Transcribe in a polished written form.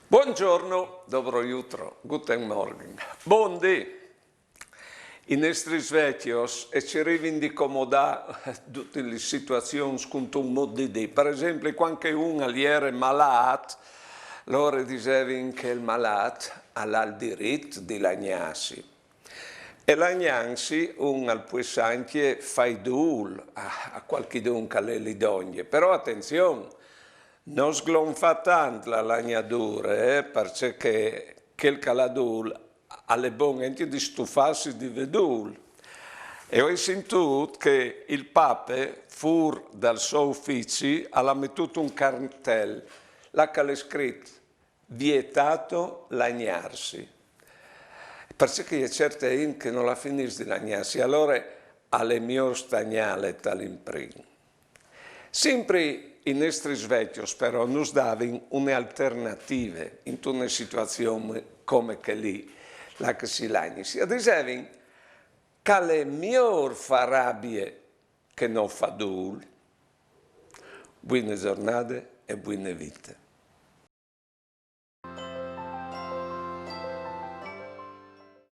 Buongiorno, dobro jutro, guten Morgen. Buondì. I nostri svecchios e ci rivendicano da tutte le situazioni con un modo di dire. Per esempio, quando uno era malato, loro dicevano che il malato ha il diritto di lagnarsi. E lagnarsi, uno può anche fare dul a qualcuno che le donne. Però attenzione, non sglonfa tanto la lagnatura, perché quel caladul ha le buone di stufarsi di vedul. E ho sentito che il Papa, fur dal suo ufficio, ha messo un cartello, là che è scritto, vietato lagnarsi. Perché c'è certe gente che non la finisce di lagnarsi, allora alle mie stagnale dall'imprimo. Sempre i nostri svecchios però ci davano un'alternativa in una situazione come che lì, la che si lagni. Ad esempio, che le miglior fa rabbie che non fa dul. Buone giornate e buone vite.